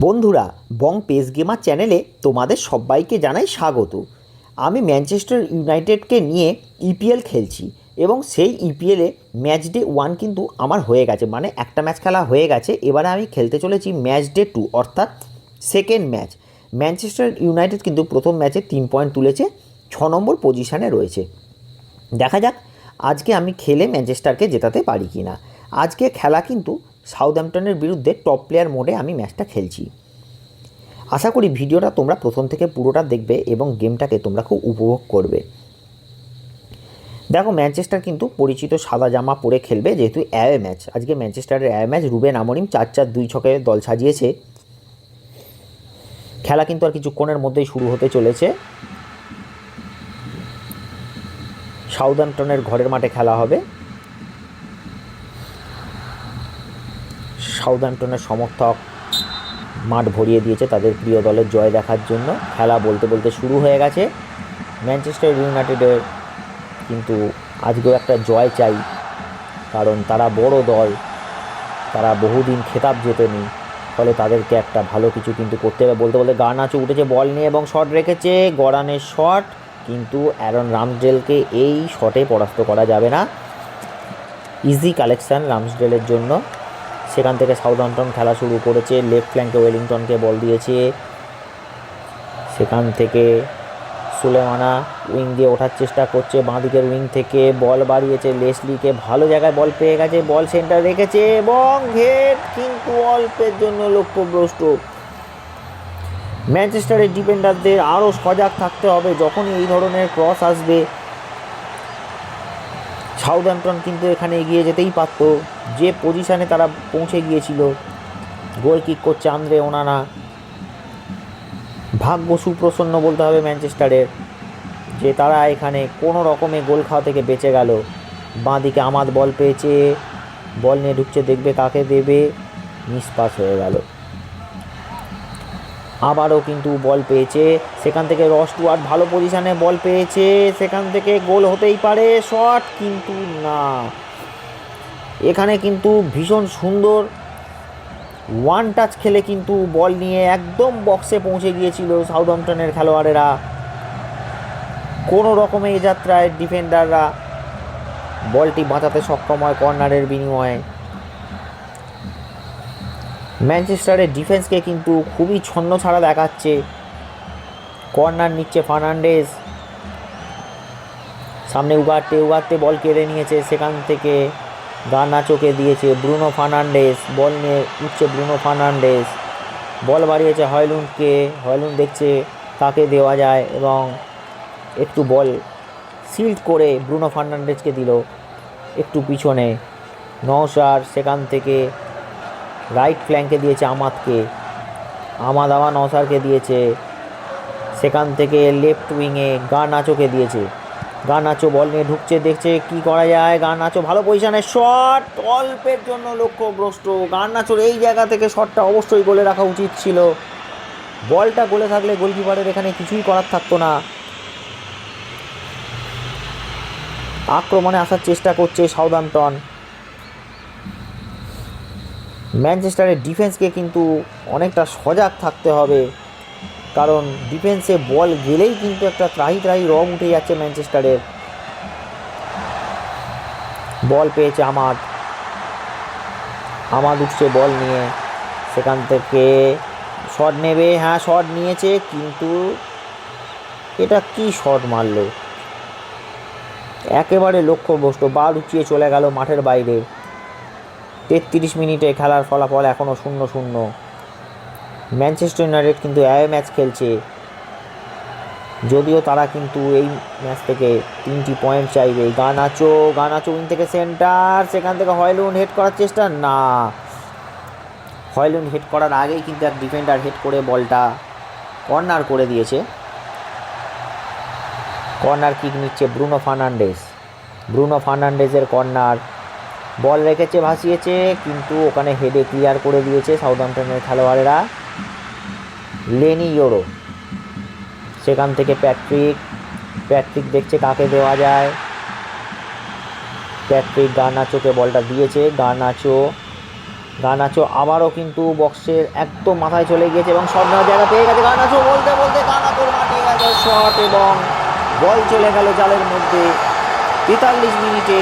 বন্ধুরা, বং pace gamer চ্যানেলে তোমাদের সবাইকে জানাই স্বাগত। আমি ম্যানচেস্টার ইউনাইটেডকে নিয়ে ইপিএল খেলছি এবং সেই ইপিএলে ম্যাচ ডে 1 কিন্তু আমার হয়ে গেছে, মানে একটা ম্যাচ খেলা হয়ে গেছে। এবারে আমি খেলতে চলেছি ম্যাচ ডে 2, অর্থাৎ সেকেন্ড ম্যাচ। ম্যানচেস্টার ইউনাইটেড কিন্তু প্রথম ম্যাচে 3 পয়েন্ট তুলেছে, 6 নম্বর পজিশানে রয়েছে। দেখা যাক আজকে আমি খেলে ম্যানচেস্টারকে জেতাতে পারি কি না। আজকে খেলা কিন্তু সাউথহ্যাম্পটনের বিরুদ্ধে টপ প্লেয়ার মোডে আমি ম্যাচটা খেলছি। আশা করি ভিডিওটা তোমরা প্রথম থেকে পুরোটা দেখবে এবং গেমটাকে তোমরা খুব উপভোগ করবে। দেখো, ম্যানচেস্টার কিন্তু পরিচিত সাদা জামা পরে খেলবে, যেহেতু অ্যাওয়ে ম্যাচ। আজকে ম্যানচেস্টারের অ্যাওয়ে ম্যাচ। রুবেন আমরিম 4-4-2 ছকে দল সাজিয়েছে। খেলা কিন্তু আর কিছুক্ষণের মধ্যেই শুরু হতে চলেছে। সাউথহ্যাম্পটনের ঘরের মাঠে খেলা হবে। সাউথহ্যাম্পটনের সমর্থক মাঠ ভরিয়ে দিয়েছে তাদের প্রিয় দলের জয় দেখার জন্য। খেলা বলতে বলতে শুরু হয়ে গেছে। ম্যানচেস্টার ইউনাইটেডের কিন্তু আজকেও একটা জয় চাই, কারণ তারা বড় দল, তারা বহুদিন খেতাব জেতেনি, ফলে তাদেরকে একটা ভালো কিছু কিন্তু করতে হবে। বলতে বলতে গার্নাচো উঠেছে বল নিয়ে এবং শট রেখেছে। গরানের শট, কিন্তু অ্যারন রামসডেলকে এই শটে পরাস্ত করা যাবে না। ইজি কালেকশান রামসডেলের জন্য। সেখান থেকে সাউথহ্যাম্পটন খেলা শুরু করেছে। লেফট ফ্ল্যাঙ্কে ওয়েলিংটনকে বল দিয়েছে। সেখান থেকে সুলেমানা উইং দিয়ে ওঠার চেষ্টা করছে, বাঁ দিকের উইং থেকে বল বাড়িয়েছে লেসলিকে, ভালো জায়গায় বল পেয়ে গেছে, বল সেন্টার রেখেছে এবং হেড, কিন্তু অল্পের জন্য লক্ষ্যভ্রষ্ট। ম্যানচেস্টারের ডিফেন্ডারদের আরও সজাগ থাকতে হবে যখনই এই ধরনের ক্রস আসবে। সাউথহ্যাম্পটন কিন্তু এখানে এগিয়ে যেতেই পারত, যে পজিশানে তারা পৌঁছে গিয়েছিল। গোল কিক করছে আন্দ্রে ওনানা। ভাগ্য সুপ্রসন্ন বলতে হবে ম্যানচেস্টারের, যে তারা এখানে কোনো রকমে গোল খাওয়া থেকে বেঁচে গেল। বাঁ দিকে আমাদ বল পেয়েছে, বল নিয়ে ঢুকছে, দেখবে কাকে দেবে, মিস পাস হয়ে গেল। আবারও কিন্তু বল পেয়েছে, সেখান থেকে রস্টুয়ার্ট ভালো পজিশানে বল পেয়েছে, সেখান থেকে গোল হতেই পারে। শট, কিন্তু না। এখানে কিন্তু ভীষণ সুন্দর ওয়ান টাচ খেলে কিন্তু বল নিয়ে একদম বক্সে পৌঁছে গিয়েছিল সাউথহ্যাম্পটনের খেলোয়াড়েরা। কোনো রকমে এই যাত্রায় ডিফেন্ডাররা বলটি বাঁচাতে সক্ষম হয় কর্নারের বিনিময়ে। ম্যানচেস্টারের ডিফেন্সকে কিন্তু খুবই ছন্নছাড়া দেখাচ্ছে। কর্নার নিচ্ছে ফার্নান্ডেজ, সামনে উগারতে বল কেড়ে নিয়েছে, সেখান থেকে গার্নাচোকে দিয়েছে ব্রুনো ফার্নান্ডেজ, বল নিয়ে উঠছে ব্রুনো ফার্নান্ডেজ, বল বাড়িয়েছে হয়লুন্ডকে, হয়লুন্ড দেখছে কাকে দেওয়া যায় এবং একটু বল সিল্ড করে ব্রুনো ফার্নান্ডেজকে দিল একটু পিছনে। নওশার সেখান থেকে রাইট ফ্ল্যাঙ্কে দিয়েছে আমাদকে, আমাদ আবার নওশারকে দিয়েছে, সেখান থেকে লেফট উইংয়ে গার্নাচোকে দিয়েছে। গার্নাচো বল নিয়ে ঢুকছে, দেখছে কি করা যায়। গার্নাচো ভালো পজিশনে, শট অল্পের জন্য লক্ষ্যভ্রষ্ট। গার্নাচোর এই জায়গা থেকে শটটা অবশ্যই গোলে রাখা উচিত ছিল। বলটা গোলে থাকলে গোলকিপারের এখানে কিছুই করার থাকতো না। আক্রমণে আসার চেষ্টা করছে সাউথহ্যাম্পটন। ম্যানচেস্টারের ডিফেন্সকে কিন্তু অনেকটা সজাগ থাকতে হবে, কারণ ডিফেন্সে বল গেলেই কিন্তু একটা ত্রাহি রং উঠে যাচ্ছে ম্যানচেস্টারের। বল পেয়েছে আমাদ উঠছে বল নিয়ে, সেখান থেকে শট নেবে। হ্যাঁ, শট নিয়েছে, কিন্তু এটা কি শট মারলো, একেবারে লক্ষ্যভ্রষ্ট। বার উঁচিয়ে চলে গেল মাঠের বাইরে। 33 মিনিটে খেলার ফলাফল এখনও 0-0। ম্যানচেস্টার ইউনাইটেড কিন্তু অ্যাওয়ে ম্যাচ খেলছে, যদিও তারা কিন্তু এই ম্যাচ থেকে 3টি পয়েন্ট চাইবে। গার্নাচো উইং থেকে সেন্টার, সেখান থেকে হয়লুন্ড হেড করার চেষ্টা, না। হয়লুন্ড হেড করার আগেই কিন্তু এক ডিফেন্ডার হেড করে বলটা কর্নার করে দিয়েছে। কর্নার কিক নিচ্ছে ব্রুনো ফার্নান্ডেজের কর্নার। বল রেখেছে, ভাসিয়েছে, কিন্তু ওখানে হেডে ক্লিয়ার করে দিয়েছে সাউথহ্যাম্পটনের খেলোয়াড়েরা। লেনি ইয়োরো, সেখান থেকে প্যাট্রিক দেখছে কাকে দেওয়া যায়। প্যাট্রিক গার্নাচোকে বলটা দিয়েছে। গার্নাচো গার্নাচো আবারও কিন্তু বক্সের একদম মাথায় চলে গিয়েছে এবং শট নেওয়ার জায়গা পেয়ে গেছে গার্নাচো। বলতে বলতে গার্নাচোর মাঠে গেছে শট এবং বল চলে গেল জালের মধ্যে। 43 মিনিটে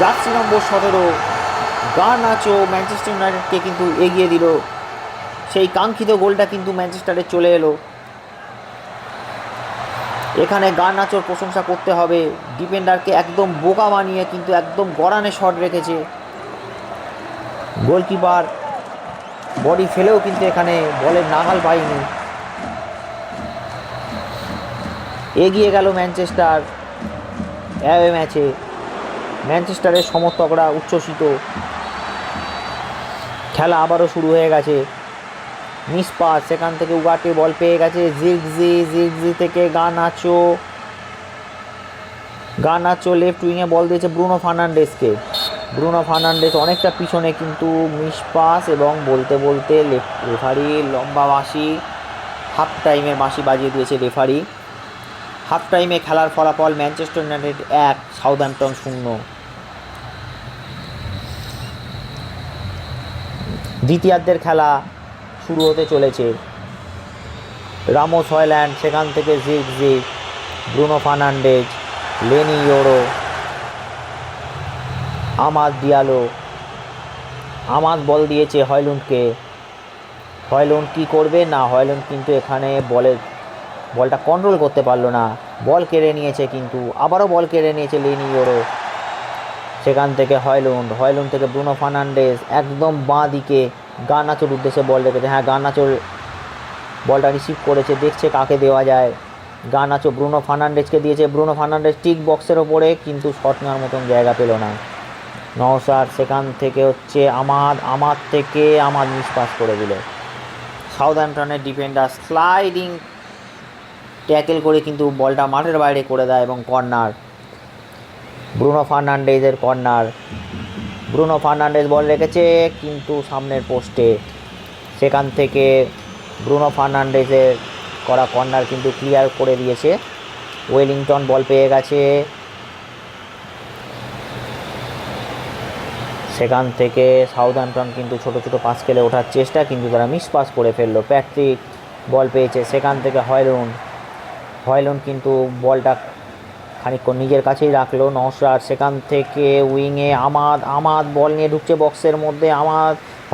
জার্সি নম্বর 17 গার্নাচো ম্যানচেস্টার ইউনাইটেডকে কিন্তু এগিয়ে দিল। সেই কাঙ্ক্ষিত গোলটা কিন্তু ম্যানচেস্টারে চলে এলো। এখানে গার্নাচোর প্রশংসা করতে হবে, ডিফেন্ডারকে একদম বোকা বানিয়ে কিন্তু একদম গড়ানে শট রেখেছে। গোলকিপার বডি ফেলেও কিন্তু এখানে বলের নাগাল পায়নি। এগিয়ে গেল ম্যানচেস্টার অ্যাওয়ে ম্যাচে। ম্যানচেস্টারের সমর্থকরা উচ্ছ্বসিত। খেলা আবারও শুরু হয়ে গেছে। মিস পাস, সেখান থেকে উগাটে বল পেয়ে গেছে জিগজি থেকে গার্নাচো লেফট উইংয়ে বল দিয়েছে ব্রুনো ফার্নান্ডেসকে। ব্রুনো ফার্নান্ডেস অনেকটা পিছনে কিন্তু মিস পাস এবং বলতে বলতে রেফারি লম্বা বাঁশি, হাফ টাইমের বাঁশি বাজিয়ে দিয়েছে রেফারি। হাফ টাইমে খেলার ফলাফল ম্যানচেস্টার ইউনাইটেড 1 সাউদাম্পটন 0। দ্বিতীয়ার্ধের খেলা শুরু হতে চলেছে। রামোস হয়ল্যান্ড, সেখান থেকে জিগজি, ব্রুনো ফার্নান্ডেজ, লেনি ইয়োরো, আমাদ ডিয়ালো। আমাদ বল দিয়েছে হয়লুন্ডকে। হয়লুন্ড কী করবে না, হয়লুন্ড কিন্তু এখানে বলটা কন্ট্রোল করতে পারলো না, বল কেড়ে নিয়েছে কিন্তু আবারও বল কেড়ে নিয়েছে লেনি ইয়োরো। সেখান থেকে হয়লুন্ড থেকে ব্রুনো ফার্নান্ডেজ একদম বাঁ দিকে গার্নাচোর উদ্দেশ্যে বল রেখেছে। হ্যাঁ, গার্নাচোর বলটা রিসিভ করেছে, দেখছে কাকে দেওয়া যায়। গার্নাচো ব্রুনো ফার্নান্ডেজকে দিয়েছে। ব্রুনো ফার্নান্ডেজ ঠিক বক্সের ওপরে, কিন্তু শট নেওয়ার মতন জায়গা পেল না। নওশাদ, সেখান থেকে হচ্ছে আমাদ থেকে মিস পাস করে দিল। সাউদাম্পটনের ডিফেন্ডার স্লাইডিং ট্যাকেল করে কিন্তু বলটা মাঠের বাইরে করে দেয় এবং কর্নার। ব্রুনো ফার্নান্ডেজের কর্নার। ব্রুনো ফার্নান্ডেজ বল রেখেছে কিন্তু সামনের পোস্টে। সেখান থেকে ব্রুনো ফার্নান্ডেজের করা কর্নার কিন্তু ক্লিয়ার করে দিয়েছে। ওয়েলিংটন বল পেয়ে গেছে। সেখান থেকে সাউদাম্পটন কিন্তু ছোট ছোট পাস খেলে ওঠার চেষ্টা, কিন্তু তারা মিস পাস করে ফেললো। প্যাট্রিক বল পেয়েছে, সেখান থেকে হয়লুন্ড কিন্তু বলটা খানিকক্ষণ নিজের কাছেই রাখলো। নওশাদ, সেখান থেকে উইংয়ে আমাদ বল নিয়ে ঢুকছে বক্সের মধ্যে।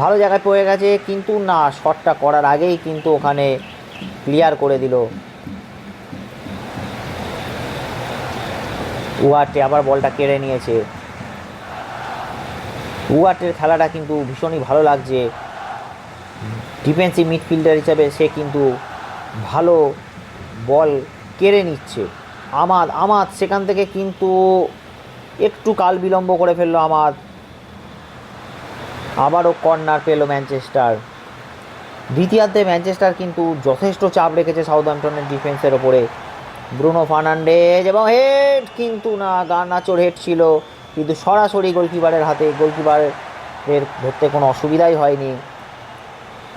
ভালো জায়গায় পড়ে গেছে, কিন্তু না, শটটা করার আগেই কিন্তু ওখানে ক্লিয়ার করে দিল। উগাটে আবার বলটা কেড়ে নিয়েছে। উগাটের খেলাটা কিন্তু ভীষণই ভালো লাগছে। ডিফেন্সিভ মিডফিল্ডার হিসাবে সে কিন্তু ভালো বল কেড়ে নিচ্ছে। আমাদ সেখান থেকে কিন্তু একটু কাল বিলম্ব করে ফেললো আমাদ। আবারও কর্নার পেল ম্যানচেস্টার। দ্বিতীয়ার্ধে ম্যানচেস্টার কিন্তু যথেষ্ট চাপ রেখেছে সাউদাম্পটনের ডিফেন্সের ওপরে। ব্রুনো ফার্নান্ডেজ এবং হেড, কিন্তু না, গার্নাচোর হেড ছিল কিন্তু সরাসরি গোলকিপারের হাতে। গোলকিপারের ধরতে কোনো অসুবিধাই হয়নি।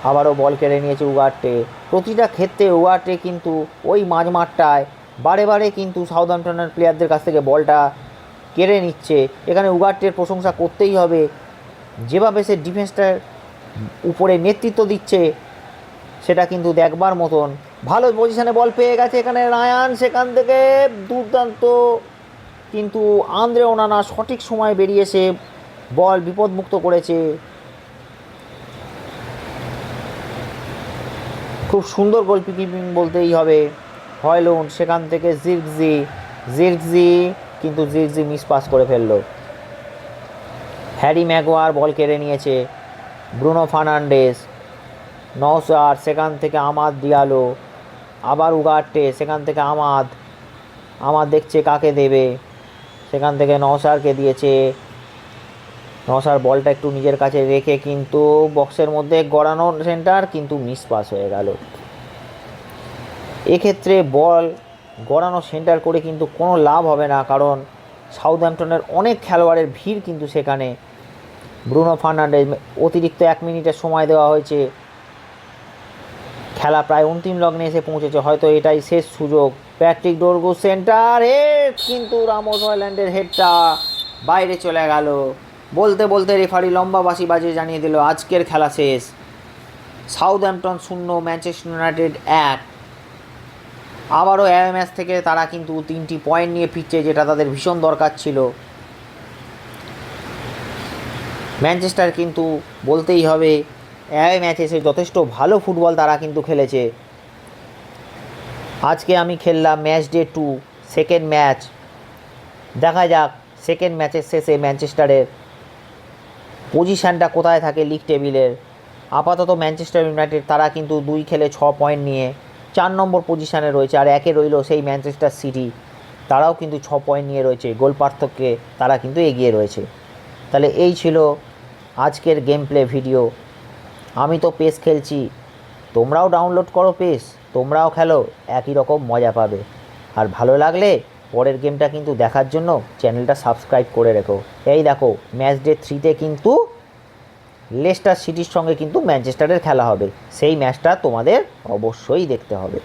আবারও বল কেড়ে নিয়েছে উগাটে। প্রতিটা ক্ষেত্রে উগাটে কিন্তু ওই মাঝমাঠটায় বারে বারে কিন্তু সাউদাম্পটনের প্লেয়ারদের কাছ থেকে বলটা কেড়ে নিচ্ছে। এখানে উগাটের প্রশংসা করতেই হবে, যেভাবে সে ডিফেন্সটার উপরে নেতৃত্ব দিচ্ছে সেটা কিন্তু দেখবার মতন। ভালো পজিশনে বল পেয়ে গেছে এখানে রায়ান, সেখান থেকে দুর্দান্ত, কিন্তু আন্দ্রে ওনানা সঠিক সময় বেরিয়েছে, বল বিপদমুক্ত করেছে। খুব সুন্দর গোলকিপিং বলতেই হবে। হয়লুন্ড, সেখান থেকে জিগজি কিন্তু জিগজি মিস পাস করে ফেললো। হ্যারি ম্যাগুয়ার বল কেড়ে নিয়েছে। ব্রুনো ফার্নান্ডেজ, নওশাদ, সেখান থেকে আমাদ ডিয়ালো, আবার উগাটে, সেখান থেকে আমাদ দেখছে কাকে দেবে, সেখান থেকে নওশাদকে দিয়েছে। নওশাদ বলটা একটু নিজের কাছে রেখে কিন্তু বক্সের মধ্যে গড়ানো সেন্টার, কিন্তু মিস পাস হয়ে গেল। এক্ষেত্রে বল গড়ানো সেন্টার করে কিন্তু কোনো লাভ হবে না, কারণ সাউদাম্পটনের অনেক খেলোয়াড়ের ভিড় কিন্তু সেখানে। ব্রুনো ফার্নান্ডেজ, অতিরিক্ত 1 মিনিটের সময় দেওয়া হয়েছে। খেলা প্রায় অন্তিম লগ্নে এসে পৌঁছেছে, হয়তো এটাই শেষ সুযোগ। প্যাট্রিক ডোরগু সেন্টার হেড, কিন্তু রামোস হয়ল্যান্ডের হেডটা বাইরে চলে গেল। বলতে বলতে রেফারি লম্বা বাঁশি বাজিয়ে জানিয়ে দিল আজকের খেলা শেষ। Southampton 0, Manchester United 1। আবারও অ্যাওয়ে ম্যাচ থেকে তারা কিন্তু 3টি পয়েন্ট নিয়ে ফিরছে, যেটা তাদের ভীষণ দরকার ছিল। ম্যানচেস্টার কিন্তু বলতেই হবে অ্যাওয়ে ম্যাচে এসে যথেষ্ট ভালো ফুটবল তারা কিন্তু খেলেছে। আজকে আমি খেললাম ম্যাচ ডে 2, সেকেন্ড ম্যাচ। দেখা যাক সেকেন্ড ম্যাচের শেষে ম্যানচেস্টারের পজিশানটা কোথায় থাকে লিগ টেবিলের। আপাতত ম্যানচেস্টার ইউনাইটেড তারা কিন্তু 2 খেলে 6 পয়েন্ট নিয়ে 4 নম্বর পজিশানে রয়েছে, আর একে রইল সেই ম্যানচেস্টার সিটি, তারাও কিন্তু 6 পয়েন্ট নিয়ে রয়েছে, গোল পার্থক্যে তারা কিন্তু এগিয়ে রয়েছে। তাহলে এই ছিল আজকের গেম প্লে ভিডিও। আমি তো পেস খেলছি, তোমরাও ডাউনলোড করো পেস, তোমরাও খেলো, একই রকম মজা পাবে। আর ভালো লাগলে পরের গেমটা কিন্তু দেখার জন্য চ্যানেলটা সাবস্ক্রাইব করে রেখো। এই দেখো ম্যাচ ডে 3-তে কিন্তু লেস্টার সিটির সঙ্গে কিন্তু ম্যানচেস্টারের খেলা হবে, সেই ম্যাচটা তোমাদের অবশ্যই দেখতে হবে।